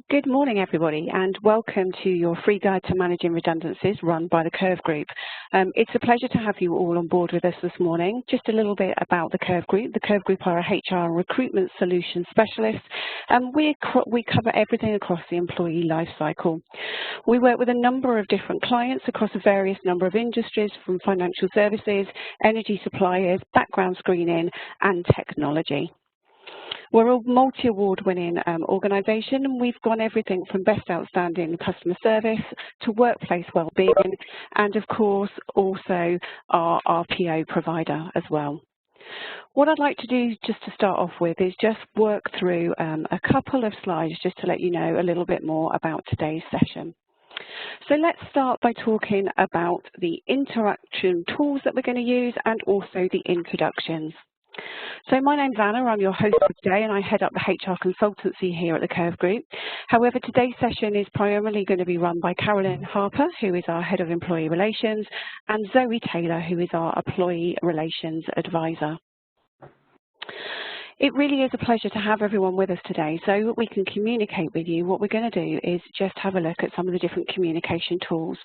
Good morning, everybody, and welcome to your free guide to managing redundancies run by the Curve Group. It's a pleasure to have you all on board with us this morning. Just a little bit about the Curve Group. The Curve Group are a HR and recruitment solution specialist, and we cover everything across the employee life cycle. We work with a number of different clients across a various number of industries, from financial services, energy suppliers, background screening, and technology. We're a multi-award winning organisation, and we've gone everything from best outstanding customer service to workplace wellbeing, and of course also our RPO provider as well. What I'd like to do just to start off with is just work through a couple of slides just to let you know a little bit more about today's session. So let's start by talking about the interaction tools that we're going to use and also the introductions. So my name's Anna, I'm your host for today, and I head up the HR consultancy here at the Curve Group. However, today's session is primarily going to be run by Carolyn Harper, who is our Head of Employee Relations, and Zoe Taylor, who is our Employee Relations Advisor. It really is a pleasure to have everyone with us today so that we can communicate with you. What we're going to do is just have a look at some of the different communication tools.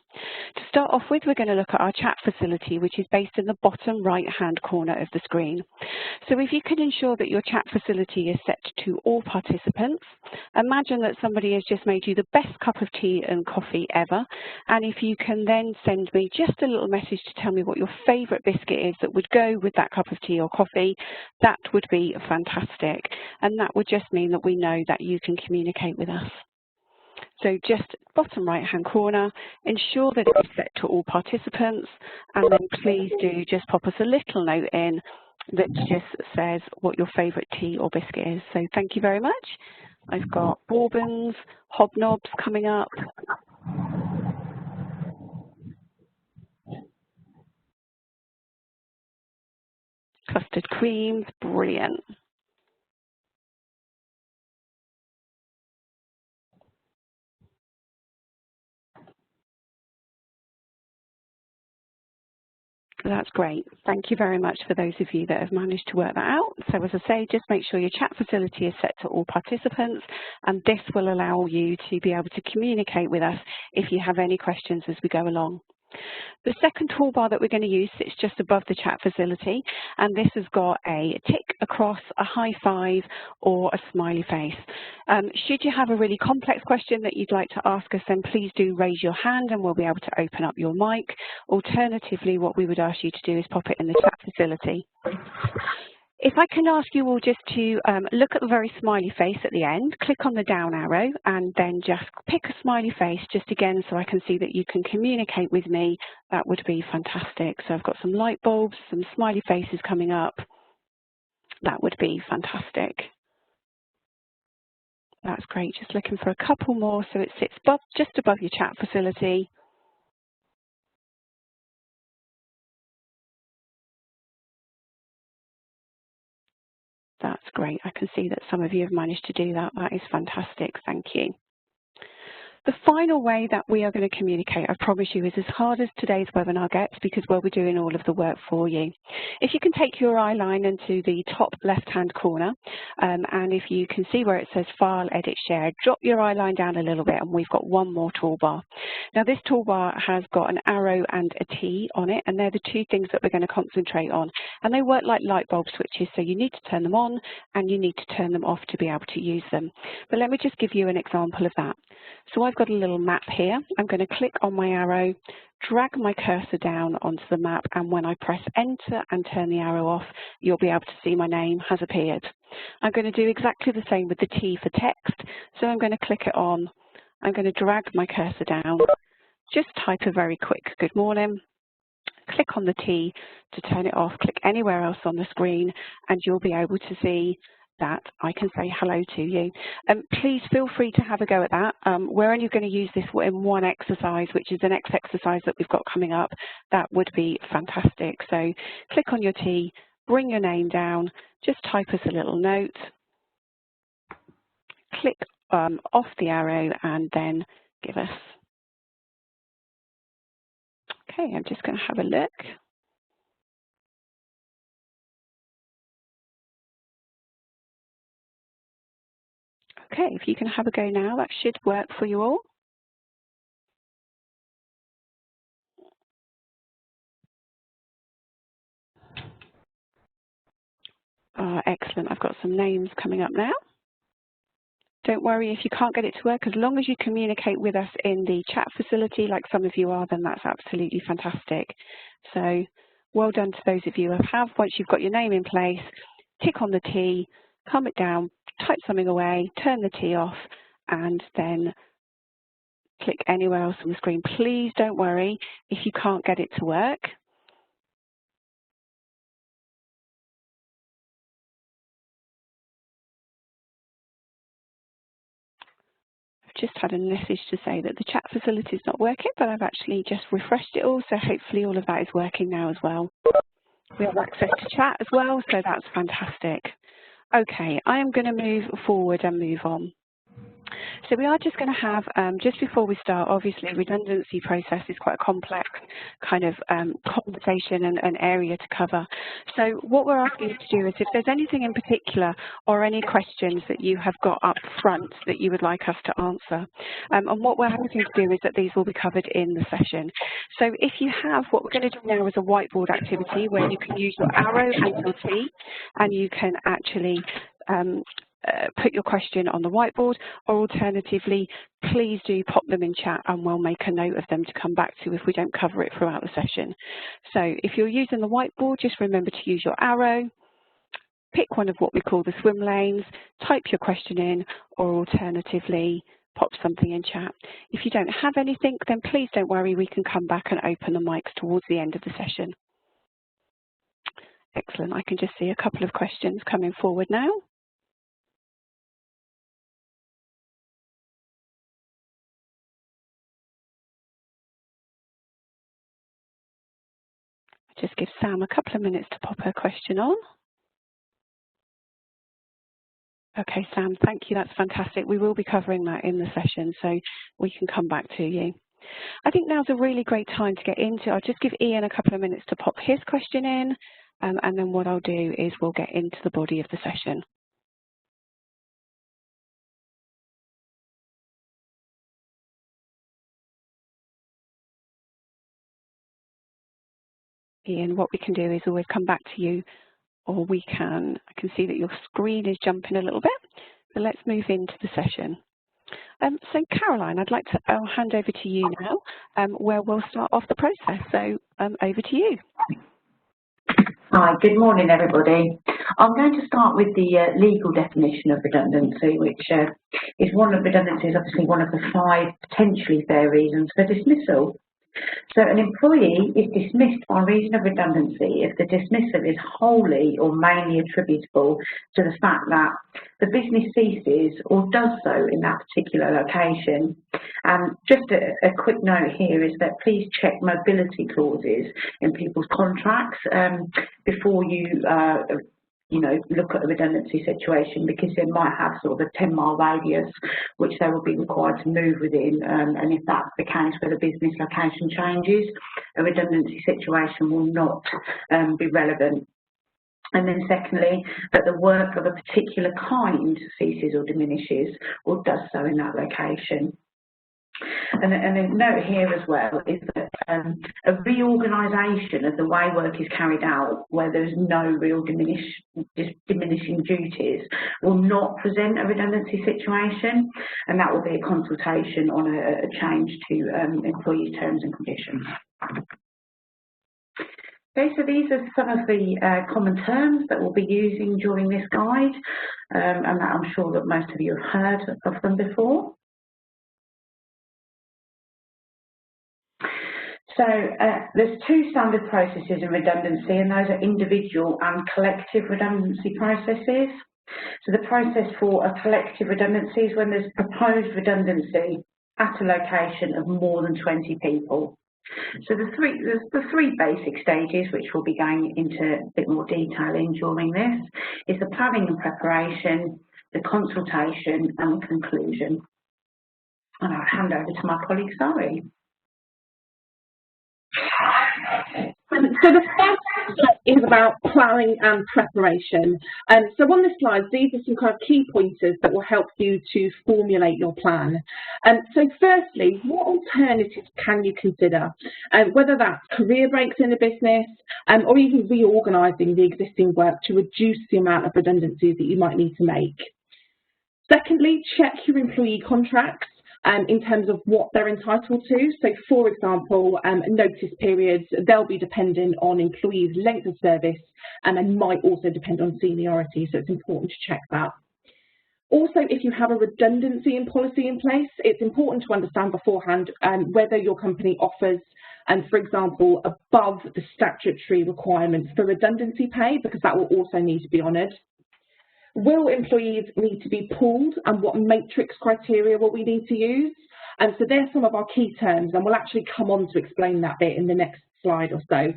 To start off with, we're going to look at our chat facility, which is based in the bottom right-hand corner of the screen. So if you can ensure that your chat facility is set to all participants, imagine that somebody has just made you the best cup of tea and coffee ever, and if you can then send me just a little message to tell me what your favourite biscuit is that would go with that cup of tea or coffee, that would be fantastic, and that would just mean that we know that you can communicate with us. So just bottom right hand corner, ensure that it is set to all participants, and then please do just pop us a little note in that just says what your favourite tea or biscuit is. So thank you very much. I've got bourbons, hobnobs coming up. Custard creams, brilliant. That's great. Thank you very much for those of you that have managed to work that out. So as I say, just make sure your chat facility is set to all participants, and this will allow you to be able to communicate with us if you have any questions as we go along. The second toolbar that we're going to use sits just above the chat facility, and this has got a tick across, a high five, or a smiley face. Should you have a really complex question that you'd like to ask us, then please do raise your hand and we'll be able to open up your mic. Alternatively, what we would ask you to do is pop it in the chat facility. If I can ask you all just to look at the very smiley face at the end, click on the down arrow, and then just pick a smiley face just again so I can see that you can communicate with me, that would be fantastic. So I've got some light bulbs, some smiley faces coming up. That would be fantastic. That's great. Just looking for a couple more so it sits just above your chat facility. That's great. I can see that some of you have managed to do that. That is fantastic. Thank you. The final way that we are going to communicate, I promise you, is as hard as today's webinar gets, because we'll be doing all of the work for you. If you can take your eye line into the top left-hand corner, and if you can see where it says File, Edit, Share, drop your eye line down a little bit, and we've got one more toolbar. Now, this toolbar has got an arrow and a T on it, and they're the two things that we're going to concentrate on. And they work like light bulb switches, so you need to turn them on and you need to turn them off to be able to use them. But let me just give you an example of that. So I've got a little map here. I'm going to click on my arrow, drag my cursor down onto the map, and when I press enter and turn the arrow off, you'll be able to see my name has appeared. I'm going to do exactly the same with the T for text. So I'm going to click it on. I'm going to drag my cursor down, just type a very quick good morning, click on the T to turn it off, click anywhere else on the screen, and you'll be able to see that I can say hello to you. Please feel free to have a go at that. We're only going to use this in one exercise, which is the next exercise that we've got coming up. That would be fantastic. So click on your T, bring your name down, just type us a little note, click off the arrow, and then give us. Okay, I'm just going to have a look. Okay, if you can have a go now, that should work for you all. Excellent, I've got some names coming up now. Don't worry if you can't get it to work, as long as you communicate with us in the chat facility like some of you are, then that's absolutely fantastic. So well done to those of you who have. Once you've got your name in place, tick on the T, calm it down, type something away, turn the T off, and then click anywhere else on the screen. Please don't worry if you can't get it to work. I've just had a message to say that the chat facility is not working, but I've actually just refreshed it all, so hopefully all of that is working now as well. We have access to chat as well, so that's fantastic. Okay, I am going to move forward and move on. So we are just going to have, just before we start, obviously redundancy process is quite a complex kind of conversation and area to cover. So what we're asking you to do is if there's anything in particular or any questions that you have got up front that you would like us to answer. And what we're hoping to do is that these will be covered in the session. So if you have, what we're going to do now is a whiteboard activity where you can use your arrow and your T, and you can actually put your question on the whiteboard, or alternatively, please do pop them in chat and we'll make a note of them to come back to if we don't cover it throughout the session. So if you're using the whiteboard, just remember to use your arrow, pick one of what we call the swim lanes, type your question in, or alternatively, pop something in chat. If you don't have anything, then please don't worry, we can come back and open the mics towards the end of the session. Excellent, I can just see a couple of questions coming forward now. Just give Sam a couple of minutes to pop her question on. Okay, Sam, thank you. That's fantastic. We will be covering that in the session, so we can come back to you. I think now's a really great time to get into. I'll just give Ian a couple of minutes to pop his question in, and then what I'll do is we'll get into the body of the session. Ian, what we can do is always come back to you, or I can see that your screen is jumping a little bit, so let's move into the session. So Caroline, I'd like to hand over to you now, where we'll start off the process. So over to you. Hi, good morning everybody. I'm going to start with the legal definition of redundancy, which is redundancy is obviously one of the 5 potentially fair reasons for dismissal. So an employee is dismissed by reason of redundancy if the dismissal is wholly or mainly attributable to the fact that the business ceases or does so in that particular location. Just a quick note here is that please check mobility clauses in people's contracts before you look at a redundancy situation, because they might have sort of a 10-mile radius which they will be required to move within, and if that's the case where the business location changes, a redundancy situation will not be relevant. And then secondly, that the work of a particular kind ceases or diminishes or does so in that location. And a note here as well is that a reorganisation of the way work is carried out where there's no real diminishing duties will not present a redundancy situation, and that will be a consultation on a change to employees' terms and conditions. Okay, so these are some of the common terms that we'll be using during this guide, and that I'm sure that most of you have heard of them before. So there's 2 standard processes in redundancy, and those are individual and collective redundancy processes. So the process for a collective redundancy is when there's proposed redundancy at a location of more than 20 people. So there's the three basic stages, which we'll be going into a bit more detail in during this, is the planning and preparation, the consultation and the conclusion. And I'll hand over to my colleague, Zoe. So the first step is about planning and preparation. So on this slide, these are some kind of key pointers that will help you to formulate your plan. So firstly, what alternatives can you consider? Whether that's career breaks in the business or even reorganising the existing work to reduce the amount of redundancies that you might need to make. Secondly, check your employee contracts in terms of what they're entitled to. So, for example, notice periods, they'll be dependent on employees' length of service and might also depend on seniority, so it's important to check that. Also, if you have a redundancy policy in place, it's important to understand beforehand whether your company offers, for example, above the statutory requirements for redundancy pay, because that will also need to be honoured. Will employees need to be pooled, and what matrix criteria will we need to use? And so there's some of our key terms, and we'll actually come on to explain that bit in the next slide or so.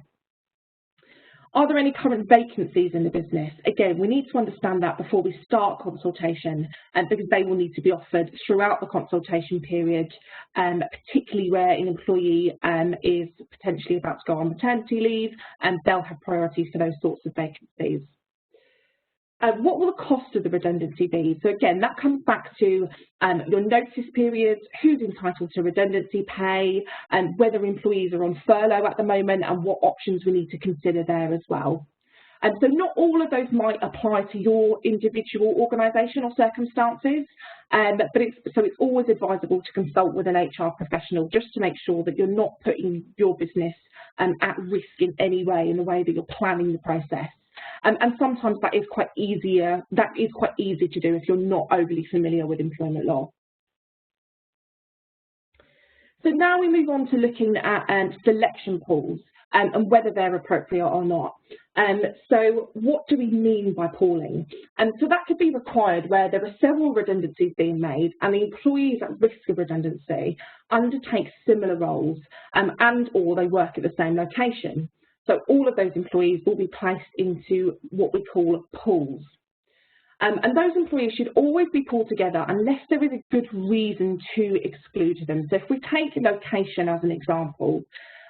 Are there any current vacancies in the business? Again, we need to understand that before we start consultation, because they will need to be offered throughout the consultation period, particularly where an employee is potentially about to go on maternity leave, and they'll have priority for those sorts of vacancies. What will the cost of the redundancy be? So again, that comes back to your notice periods, who's entitled to redundancy pay, and whether employees are on furlough at the moment and what options we need to consider there as well. And so not all of those might apply to your individual organisation or circumstances, but it's always advisable to consult with an HR professional just to make sure that you're not putting your business at risk in any way in the way that you're planning the process. And sometimes that is quite easy to do if you're not overly familiar with employment law. So now we move on to looking at selection pools and whether they're appropriate or not. So what do we mean by pooling? And so that could be required where there are several redundancies being made and the employees at risk of redundancy undertake similar roles and or they work at the same location. So all of those employees will be placed into what we call pools. And those employees should always be pulled together unless there is a good reason to exclude them. So if we take location as an example,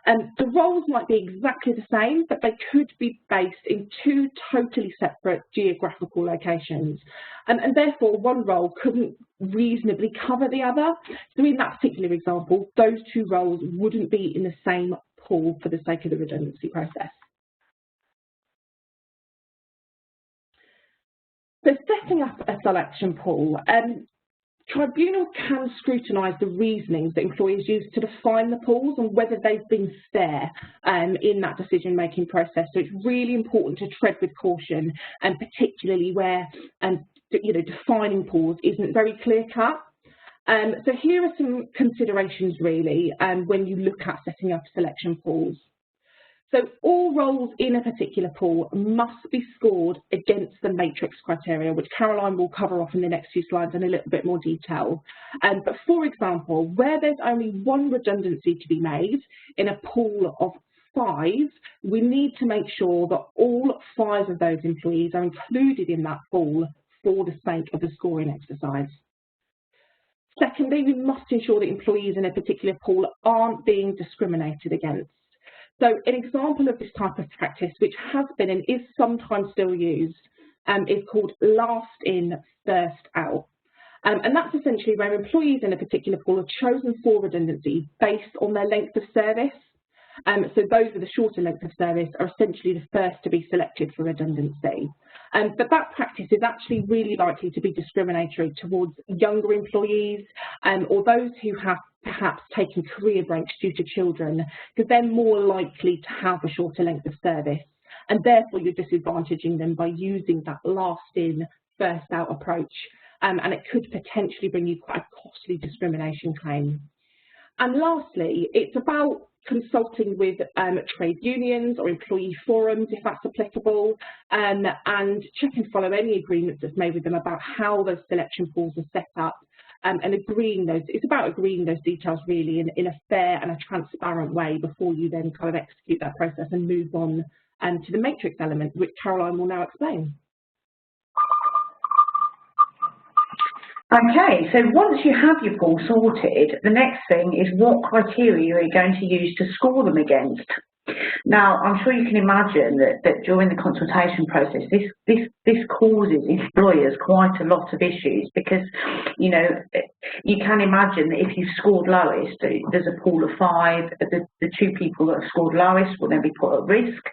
the roles might be exactly the same, but they could be based in two totally separate geographical locations. And therefore, one role couldn't reasonably cover the other. So in that particular example, those two roles wouldn't be in the same pool for the sake of the redundancy process. So setting up a selection pool, tribunals can scrutinise the reasonings that employers use to define the pools and whether they've been fair in that decision-making process. So it's really important to tread with caution, and particularly where defining pools isn't very clear-cut. So here are some considerations really when you look at setting up selection pools. So all roles in a particular pool must be scored against the matrix criteria, which Caroline will cover off in the next few slides in a little bit more detail. But for example, where there's only one redundancy to be made in a pool of 5, we need to make sure that all 5 of those employees are included in that pool for the sake of the scoring exercise. Secondly, we must ensure that employees in a particular pool aren't being discriminated against. So an example of this type of practice, which has been and is sometimes still used, is called last in, first out. And that's essentially where employees in a particular pool are chosen for redundancy based on their length of service. So those with a shorter length of service are essentially the first to be selected for redundancy. But that practice is actually really likely to be discriminatory towards younger employees or those who have perhaps taken career breaks due to children, because they're more likely to have a shorter length of service. And therefore you're disadvantaging them by using that last in, first out approach. And it could potentially bring you quite a costly discrimination claim. And lastly, it's about consulting with trade unions or employee forums, if that's applicable, and check and follow any agreements that's made with them about how those selection pools are set up, and agreeing those. It's about agreeing those details really in a fair and a transparent way before you then kind of execute that process and move on to the matrix element, which Caroline will now explain. Okay, so once you have your pool sorted, the next thing is what criteria are you going to use to score them against? Now, I'm sure you can imagine that during the consultation process, this causes employers quite a lot of issues because, you know, you can imagine that if you've scored lowest, there's a pool of 5, the 2 people that have scored lowest will then be put at risk.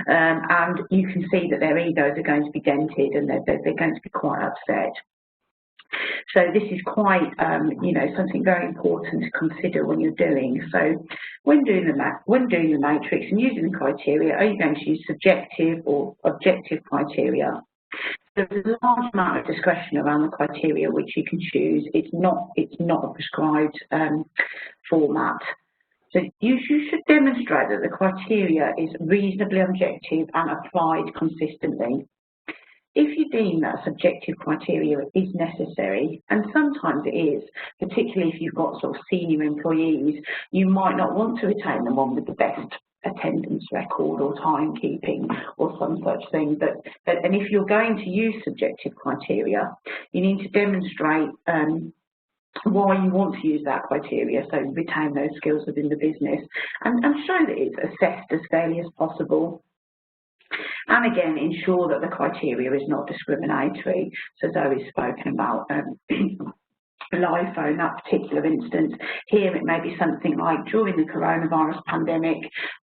And you can see that their egos are going to be dented and they're going to be quite upset. So this is quite, you know, something very important to consider when you're doing. So when doing the matrix and using the criteria, are you going to use subjective or objective criteria? There's a large amount of discretion around the criteria which you can choose. It's not a prescribed format. So you should demonstrate that the criteria is reasonably objective and applied consistently. If you deem that subjective criteria is necessary, and sometimes it is, particularly if you've got sort of senior employees, you might not want to retain the one with the best attendance record or timekeeping or some such thing. And if you're going to use subjective criteria, you need to demonstrate why you want to use that criteria, so retain those skills within the business, and show that it's assessed as fairly as possible. And again, ensure that the criteria is not discriminatory. So Zoe's spoken about live phone, that particular instance. Here it may be something like during the coronavirus pandemic,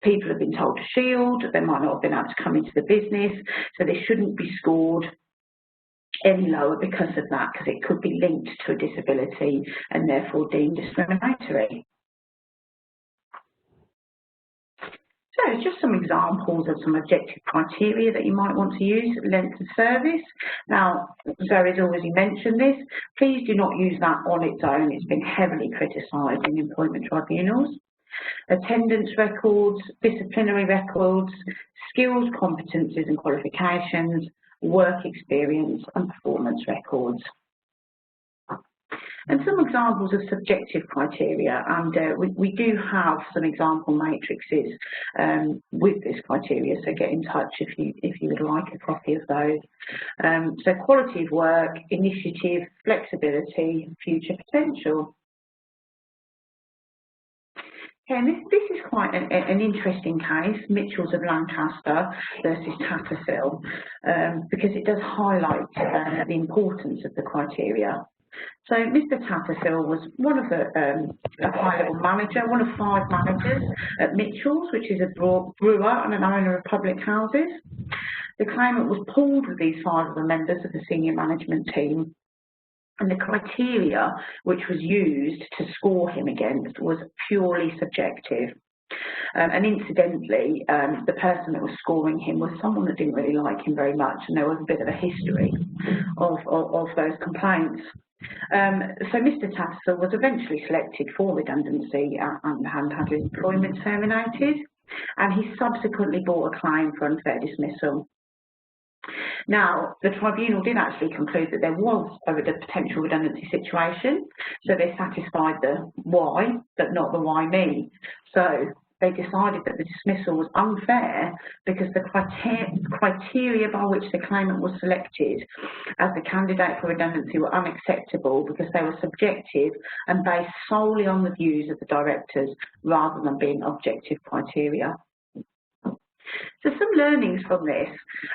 people have been told to shield, they might not have been able to come into the business, so they shouldn't be scored any lower because of that, because it could be linked to a disability and therefore deemed discriminatory. So just some examples of some objective criteria that you might want to use. Length of service. Now, Zoe's already mentioned this. Please do not use that on its own. It's been heavily criticised in employment tribunals. Attendance records, disciplinary records, skills, competencies and qualifications, work experience and performance records. And some examples of subjective criteria, and we do have some example matrices with this criteria, so get in touch if you would like a copy of those. So quality of work, initiative, flexibility, future potential. Okay, and this is quite an interesting case, Mitchells of Lancaster versus Tatterfill, because it does highlight the importance of the criteria. So Mr. Tatterfill was one of a high-level manager, one of 5 managers at Mitchells, which is a brewer and an owner of public houses. The claimant was pooled with these 5 other members of the senior management team, and the criteria which was used to score him against was purely subjective. And incidentally, the person that was scoring him was someone that didn't really like him very much, and there was a bit of a history of those complaints. So Mr. Tatterfill was eventually selected for redundancy and had his employment terminated, and he subsequently brought a claim for unfair dismissal. Now, the tribunal did actually conclude that there was a potential redundancy situation, so they satisfied the why, but not the why me. So they decided that the dismissal was unfair because the criteria by which the claimant was selected as the candidate for redundancy were unacceptable because they were subjective and based solely on the views of the directors rather than being objective criteria. So some learnings from this.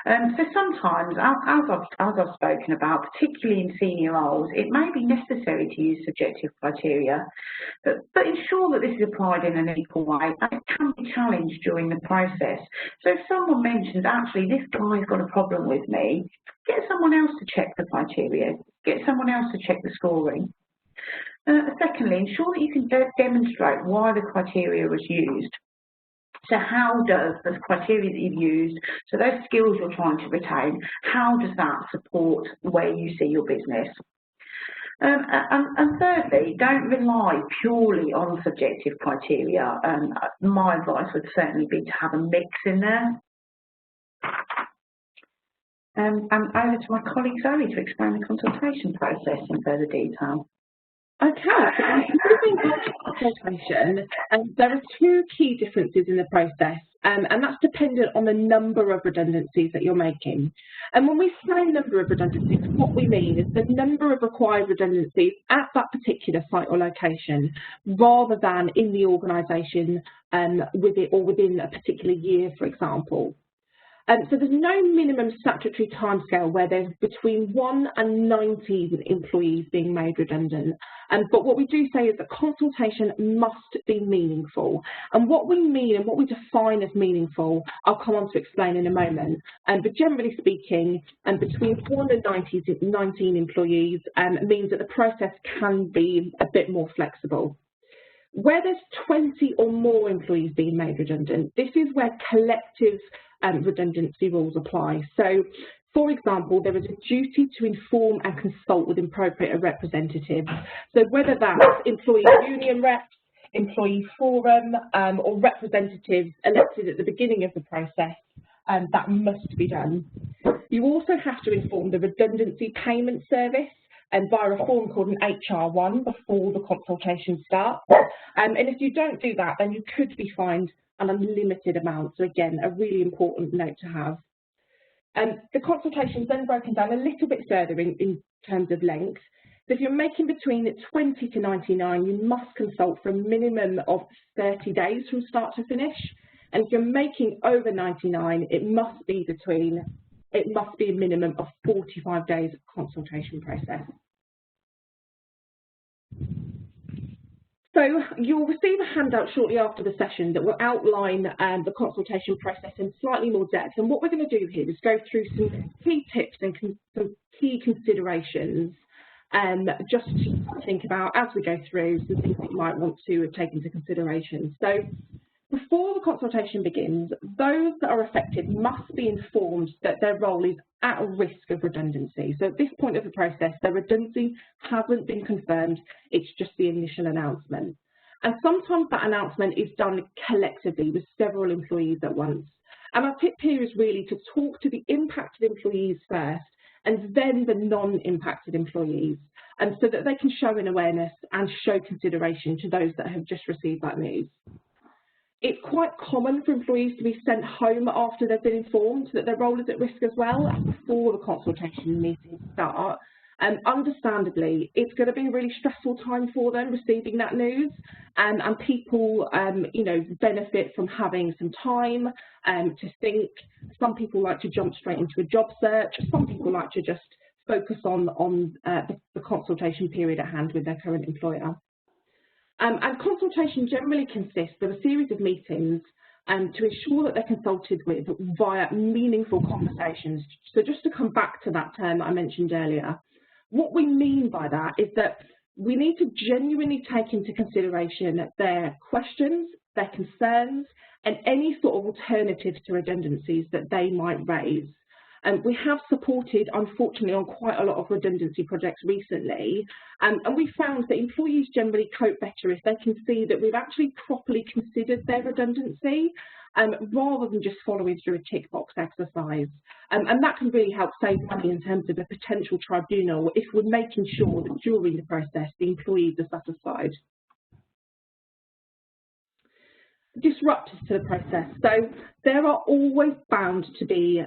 So sometimes, as I've spoken about, particularly in senior roles, it may be necessary to use subjective criteria, but ensure that this is applied in an equal way, and it can be challenged during the process. So if someone mentions, actually, this guy's got a problem with me, get someone else to check the criteria, get someone else to check the scoring. Secondly, ensure that you can demonstrate why the criteria was used. So how does the criteria that you've used, so those skills you're trying to retain, how does that support where you see your business? And thirdly, don't rely purely on subjective criteria. My advice would certainly be to have a mix in there. And over to my colleague Zoe to explain the consultation process in further detail. Okay, so moving on to consultation, there are two key differences in the process, and that's dependent on the number of redundancies that you're making. And when we say number of redundancies, what we mean is the number of required redundancies at that particular site or location, rather than in the organisation within a particular year, for example. So there's no minimum statutory timescale where there's between 1 and 19 employees being made redundant. But what we do say is that consultation must be meaningful. And what we mean and what we define as meaningful, I'll come on to explain in a moment. But generally speaking, between 1 and 19 employees means that the process can be a bit more flexible. Where there's 20 or more employees being made redundant, this is where collective redundancy rules apply. So, for example, there is a duty to inform and consult with appropriate representatives. So whether that's employee union reps, employee forum, or representatives elected at the beginning of the process, that must be done. You also have to inform the redundancy payment service via a form called an HR1 before the consultation starts. And if you don't do that, then you could be fined an unlimited amount. So again, a really important note to have. The consultation is then broken down a little bit further in terms of length. So if you're making between 20 to 99, you must consult for a minimum of 30 days from start to finish. And if you're making over 99, it must be a minimum of 45 days of consultation process. So you'll receive a handout shortly after the session that will outline the consultation process in slightly more depth. And what we're going to do here is go through some key tips and some key considerations just to think about as we go through, some things that you might want to take into consideration. So before the consultation begins, those that are affected must be informed that their role is at risk of redundancy. So at this point of the process, their redundancy hasn't been confirmed, it's just the initial announcement. And sometimes that announcement is done collectively with several employees at once. And our tip here is really to talk to the impacted employees first and then the non-impacted employees, and so that they can show an awareness and show consideration to those that have just received that news. It's quite common for employees to be sent home after they've been informed that their role is at risk as well, before the consultation meetings start. Understandably, it's going to be a really stressful time for them receiving that news, and people, benefit from having some time to think. Some people like to jump straight into a job search. Some people like to just focus on the consultation period at hand with their current employer. And consultation generally consists of a series of meetings to ensure that they're consulted with via meaningful conversations. So just to come back to that term that I mentioned earlier, what we mean by that is that we need to genuinely take into consideration their questions, their concerns, and any sort of alternatives to redundancies that they might raise. And we have supported, unfortunately, on quite a lot of redundancy projects recently, and we found that employees generally cope better if they can see that we've actually properly considered their redundancy, rather than just following through a tick box exercise. And that can really help save money in terms of a potential tribunal if we're making sure that during the process the employees are satisfied. Disruptors to the process. So there are always bound to be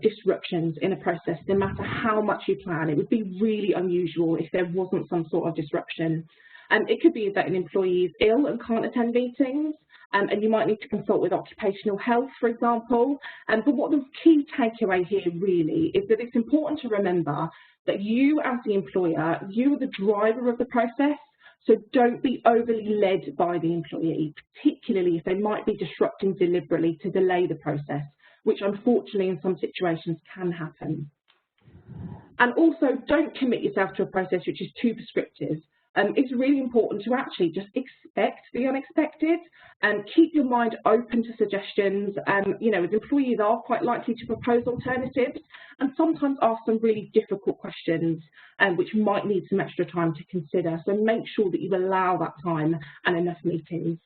disruptions in a process, no matter how much you plan. It would be really unusual if there wasn't some sort of disruption. It could be that an employee is ill and can't attend meetings, and you might need to consult with occupational health, for example. But what the key takeaway here really is that it's important to remember that you as the employer, you are the driver of the process. So don't be overly led by the employee, particularly if they might be disrupting deliberately to delay the process, which unfortunately in some situations can happen. And also don't commit yourself to a process which is too prescriptive. It's really important to actually just expect the unexpected and keep your mind open to suggestions. As employees are quite likely to propose alternatives and sometimes ask some really difficult questions which might need some extra time to consider. So make sure that you allow that time and enough meetings.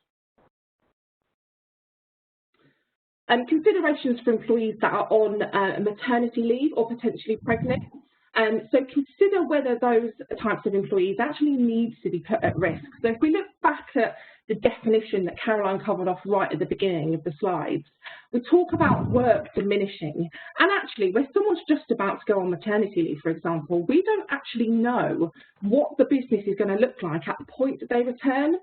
Considerations for employees that are on maternity leave or potentially pregnant. So consider whether those types of employees actually need to be put at risk. So if we look back at the definition that Caroline covered off right at the beginning of the slides, we talk about work diminishing. And actually, where someone's just about to go on maternity leave, for example, we don't actually know what the business is going to look like at the point that they return.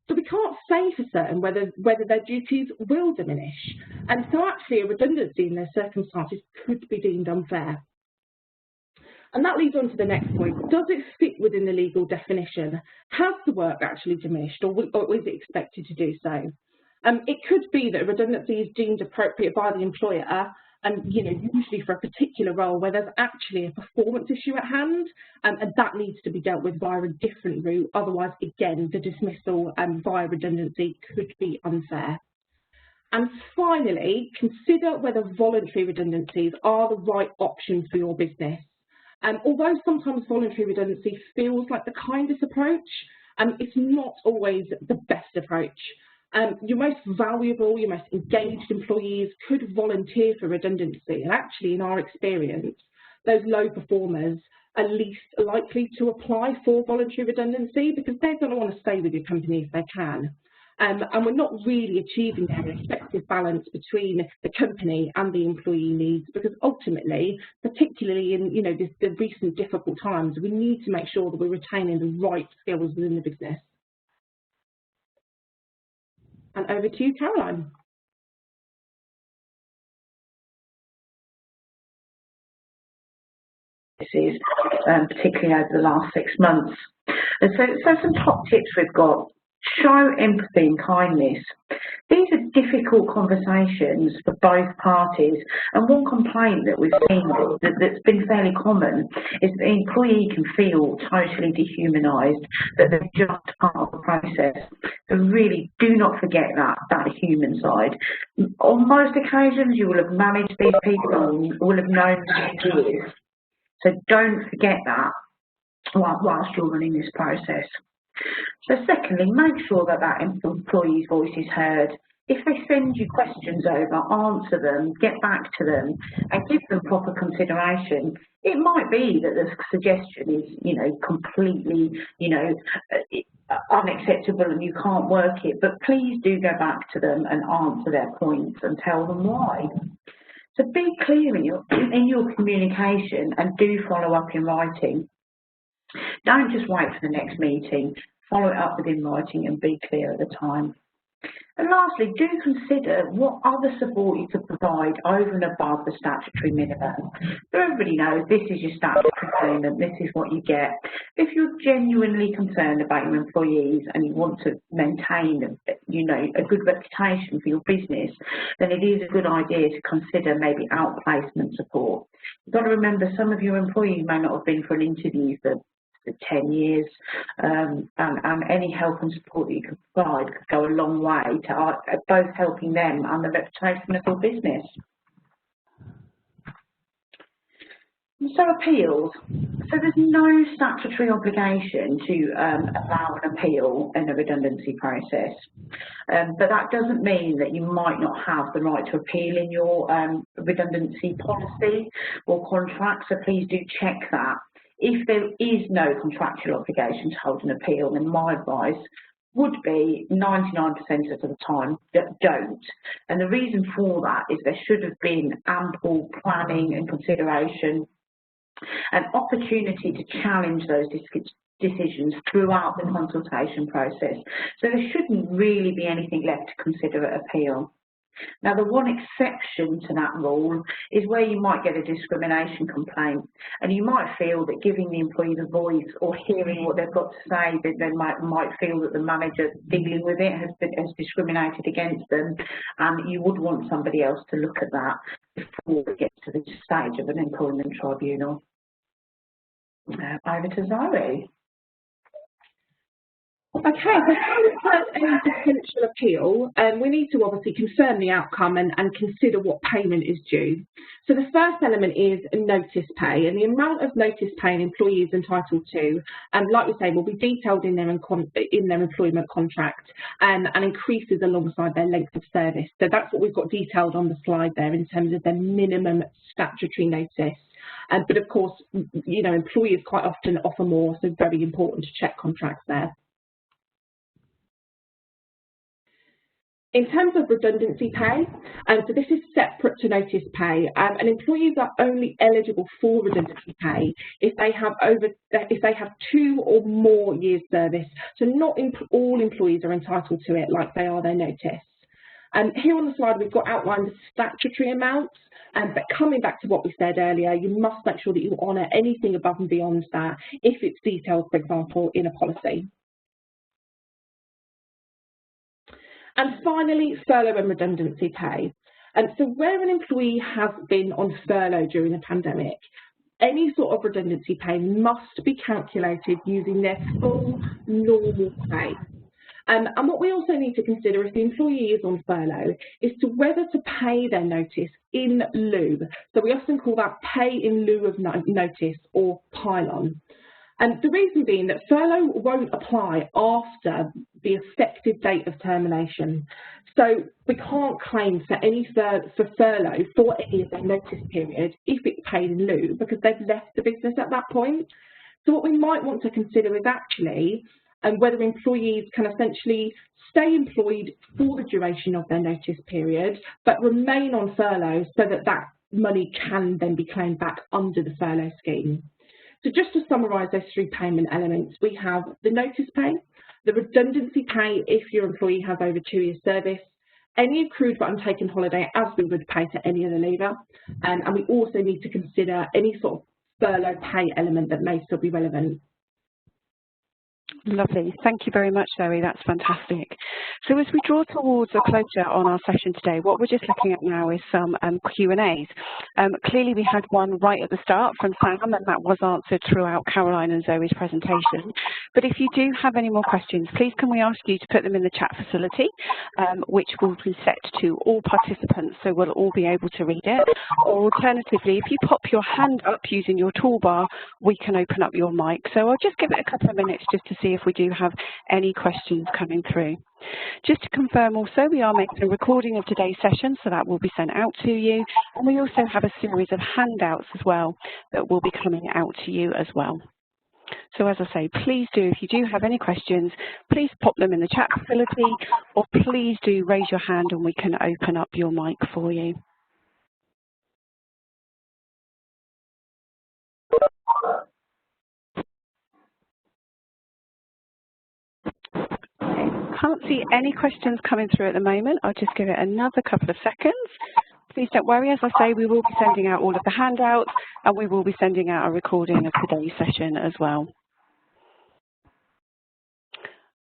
So we can't say for certain whether their duties will diminish. And so actually a redundancy in those circumstances could be deemed unfair. And that leads on to the next point. Does it fit within the legal definition? Has the work actually diminished, or is it expected to do so? It could be that redundancy is deemed appropriate by the employer, and usually for a particular role where there's actually a performance issue at hand, and that needs to be dealt with via a different route. Otherwise, again, the dismissal via redundancy could be unfair. And finally, consider whether voluntary redundancies are the right option for your business. Although sometimes voluntary redundancy feels like the kindest approach, it's not always the best approach. Your most valuable, your most engaged employees could volunteer for redundancy. And actually, in our experience, those low performers are least likely to apply for voluntary redundancy because they're going to want to stay with your company if they can. And we're not really achieving their effective balance between the company and the employee needs, because ultimately, particularly in the recent difficult times, we need to make sure that we're retaining the right skills within the business. And over to you, Caroline. This is particularly over the last 6 months. And so some top tips we've got. Show empathy and kindness. These are difficult conversations for both parties, and one complaint that we've seen that's been fairly common is that the employee can feel totally dehumanised, that they're just part of the process. So really do not forget that human side. On most occasions you will have managed these people, you will have known them for years. So don't forget that whilst you're running this process. So secondly, make sure that employee's voice is heard. If they send you questions over, answer them, get back to them, and give them proper consideration. It might be that the suggestion is, completely, unacceptable and you can't work it, but please do go back to them and answer their points and tell them why. So be clear in your communication and do follow up in writing. Don't just wait for the next meeting, follow it up within writing and be clear at the time. And lastly, do consider what other support you could provide over and above the statutory minimum. So everybody knows this is your statutory payment, this is what you get. If you're genuinely concerned about your employees and you want to maintain a good reputation for your business, then it is a good idea to consider maybe outplacement support. You've got to remember some of your employees may not have been for an interview for 10 years, and any help and support that you can provide could go a long way to both helping them and the reputation of your business. So appeals. So there's no statutory obligation to allow an appeal in a redundancy process, but that doesn't mean that you might not have the right to appeal in your redundancy policy or contract, so please do check that. If there is no contractual obligation to hold an appeal, then my advice would be 99% of the time don't. And the reason for that is there should have been ample planning and consideration, an opportunity to challenge those decisions throughout the consultation process. So there shouldn't really be anything left to consider at appeal. Now, the one exception to that rule is where you might get a discrimination complaint, and you might feel that giving the employees a voice or hearing what they've got to say, that they might feel that the manager dealing with it has discriminated against them, and you would want somebody else to look at that before it gets to the stage of an employment tribunal. Over to Zoe. Okay, so for any potential appeal, we need to obviously confirm the outcome and consider what payment is due. So the first element is notice pay, and the amount of notice pay an employee is entitled to, and like we say, will be detailed in their employment contract and increases alongside their length of service. So that's what we've got detailed on the slide there in terms of their minimum statutory notice. But of course, you know, employers quite often offer more, so very important to check contracts there. In terms of redundancy pay, so this is separate to notice pay, and employees are only eligible for redundancy pay if they have 2 or more years service. So not all employees are entitled to it like they are their notice. And here on the slide we've got outlined the statutory amounts, but coming back to what we said earlier, you must make sure that you honour anything above and beyond that if it's detailed, for example, in a policy. And finally, furlough and redundancy pay. And so where an employee has been on furlough during the pandemic, any sort of redundancy pay must be calculated using their full normal pay. And what we also need to consider if the employee is on furlough is to whether to pay their notice in lieu. So we often call that pay in lieu of notice or pile-on. And the reason being that furlough won't apply after the effective date of termination. So we can't claim for furlough for any of their notice period if it's paid in lieu because they've left the business at that point. So what we might want to consider is actually whether employees can essentially stay employed for the duration of their notice period but remain on furlough so that that money can then be claimed back under the furlough scheme. So just to summarise those 3 payment elements, we have the notice pay, the redundancy pay if your employee has over 2 years service, any accrued but untaken holiday as we would pay to any other leaver, and we also need to consider any sort of furlough pay element that may still be relevant. Lovely. Thank you very much, Zoe. That's fantastic. So as we draw towards a closure on our session today, what we're just looking at now is some Q&As. Clearly, we had one right at the start from Sam, and that was answered throughout Caroline and Zoe's presentation. But if you do have any more questions, please can we ask you to put them in the chat facility, which will be set to all participants, so we'll all be able to read it. Or alternatively, if you pop your hand up using your toolbar, we can open up your mic. So I'll just give it a couple of minutes just to see if we do have any questions coming through. Just to confirm also, we are making a recording of today's session, so that will be sent out to you. And we also have a series of handouts as well that will be coming out to you as well. So as I say, please do, if you do have any questions, please pop them in the chat facility, or please do raise your hand and we can open up your mic for you. Can't see any questions coming through at the moment. I'll just give it another couple of seconds. Please don't worry, as I say, we will be sending out all of the handouts and we will be sending out a recording of today's session as well.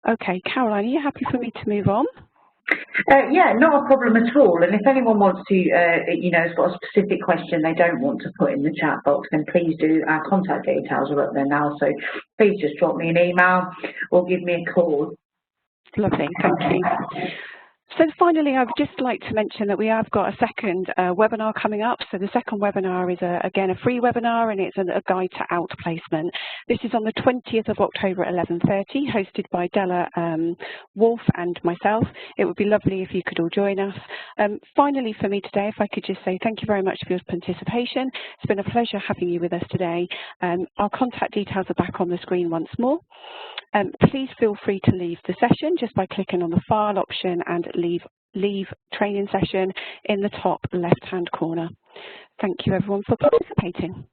Okay, Caroline, are you happy for me to move on? Yeah, not a problem at all. And if anyone wants to, you know, has got a specific question they don't want to put in the chat box, then please do. Our contact details are up there now, so please just drop me an email or give me a call. Lovely, thank you. So finally, I would just like to mention that we have got a second webinar coming up. So the second webinar is, again, a free webinar, and it's a guide to outplacement. This is on the 20th of October at 11:30, hosted by Della Wolf and myself. It would be lovely if you could all join us. Finally, for me today, if I could just say thank you very much for your participation. It's been a pleasure having you with us today. Our contact details are back on the screen once more. Please feel free to leave the session just by clicking on the file option and leave training session in the top left-hand corner. Thank you everyone for participating.